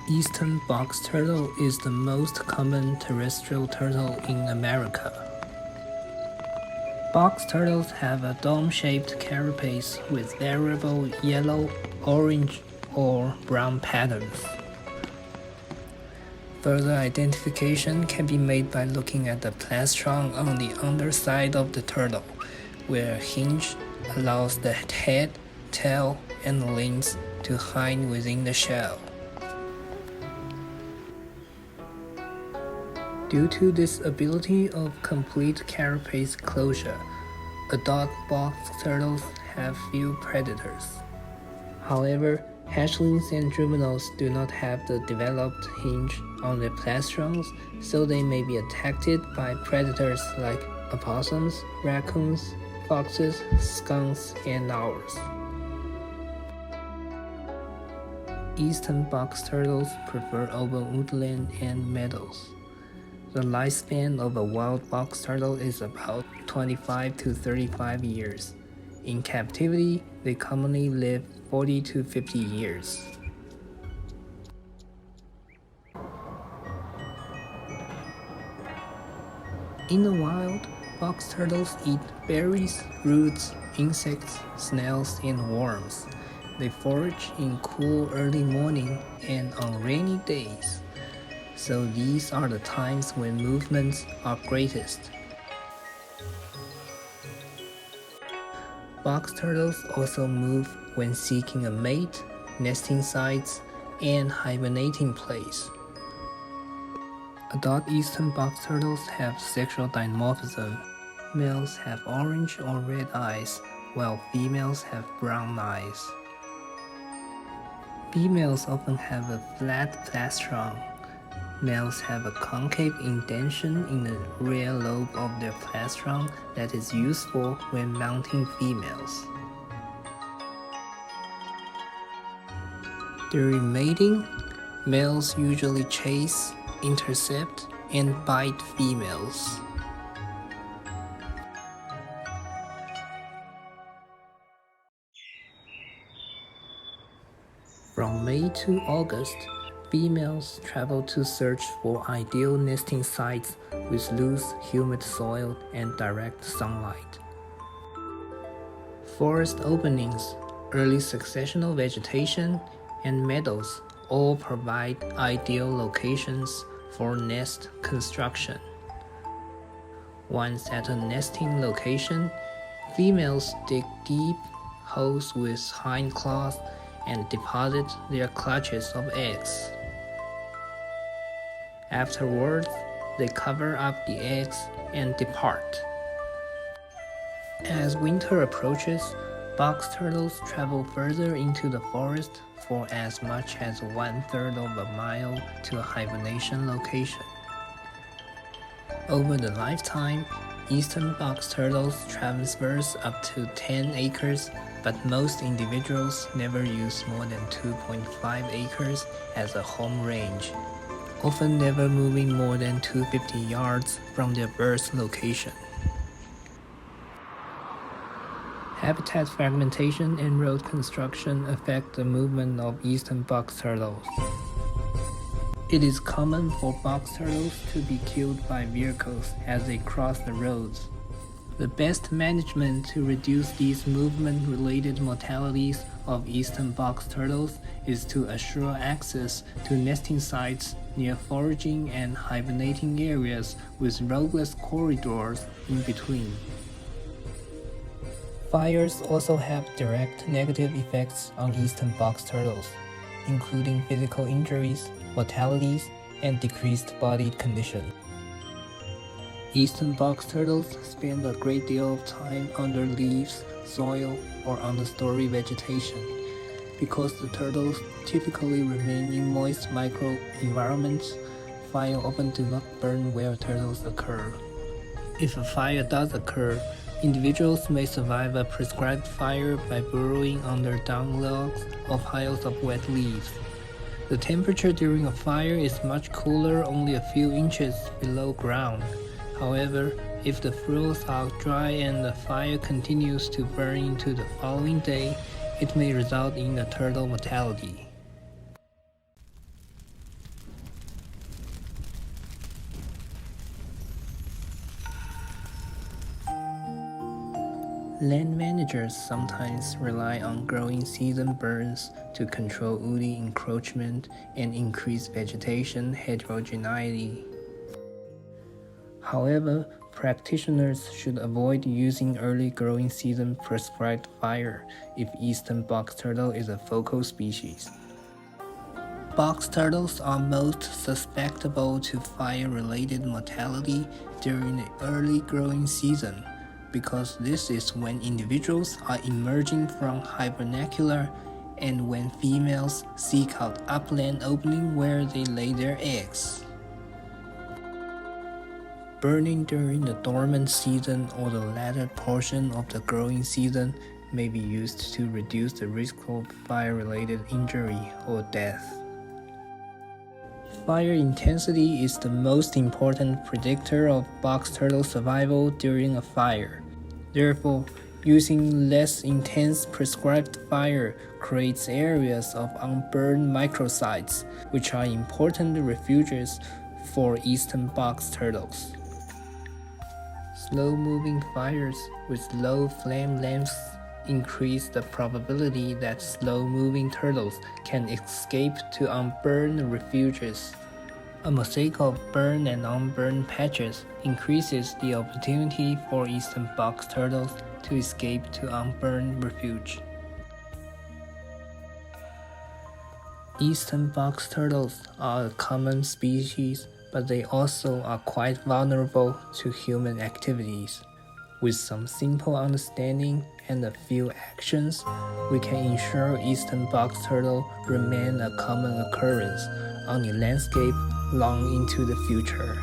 Eastern box turtle is the most common terrestrial turtle in America. Box turtles have a dome-shaped carapace with variable yellow, orange, or brown patterns. Further identification can be made by looking at the plastron on the underside of the turtle, where a hinge allows the head, tail, and limbs to hide within the shell. Due to this ability of complete carapace closure, adult box turtles have few predators. However, hatchlings and juveniles do not have the developed hinge on their plastrons, so they may be attacked by predators like opossums, raccoons, foxes, skunks, and owls. Eastern box turtles prefer open woodland and meadows. The lifespan of a wild box turtle is about 25 to 35 years. In captivity, they commonly live 40 to 50 years. In the wild, box turtles eat berries, roots, insects, snails, and worms. They forage in cool early morning and on rainy days. So these are the times when movements are greatest. Box turtles also move when seeking a mate, nesting sites, and hibernating place. Adult eastern box turtles have sexual dimorphism. Males have orange or red eyes, while females have brown eyes. Females often have a flat plastron. Males have a concave indentation in the rear lobe of their plastron that is useful when mounting females. During mating, males usually chase, intercept, and bite females. From May to August, females travel to search for ideal nesting sites with loose, humid soil and direct sunlight. Forest openings, early successional vegetation, and meadows all provide ideal locations for nest construction. Once at a nesting location, females dig deep holes with hind claws and deposit their clutches of eggs. Afterwards, they cover up the eggs and depart. As winter approaches, box turtles travel further into the forest for as much as 1/3 of a mile to a hibernation location. Over the lifetime, eastern box turtles traverse up to 10 acres, but most individuals never use more than 2.5 acres as a home range, often never moving more than 250 yards from their birth location. Habitat fragmentation and road construction affect the movement of eastern box turtles. It is common for box turtles to be killed by vehicles as they cross the roads. The best management to reduce these movement-related mortalities of eastern box turtles is to assure access to nesting sites near foraging and hibernating areas with roadless corridors in between. Fires also have direct negative effects on eastern box turtles, including physical injuries, mortalities, and decreased body condition. Eastern box turtles spend a great deal of time under leaves, soil, or understory vegetation. Because the turtles typically remain in moist microenvironments, fire often do not burn where turtles occur. If a fire does occur, individuals may survive a prescribed fire by burrowing under down logs or piles of wet leaves. The temperature during a fire is much cooler, only a few inches below ground. However, if the fuels are dry and the fire continues to burn into the following day, it may result in a turtle mortality. Land managers sometimes rely on growing season burns to control woody encroachment and increase vegetation heterogeneity. However, practitioners should avoid using early growing season prescribed fire if eastern box turtle is a focal species. Box turtles are most susceptible to fire-related mortality during the early growing season because this is when individuals are emerging from hibernacular and when females seek out upland opening where they lay their eggs. Burning during the dormant season or the latter portion of the growing season may be used to reduce the risk of fire-related injury or death. Fire intensity is the most important predictor of box turtle survival during a fire. Therefore, using less intense prescribed fire creates areas of unburned microsites, which are important refuges for eastern box turtles. Slow-moving fires with low flame lengths increase the probability that slow-moving turtles can escape to unburned refuges. A mosaic of burned and unburned patches increases the opportunity for eastern box turtles to escape to unburned refuge. Eastern box turtles are a common species, but they also are quite vulnerable to human activities. With some simple understanding and a few actions, we can ensure eastern box turtle remain a common occurrence on the landscape long into the future.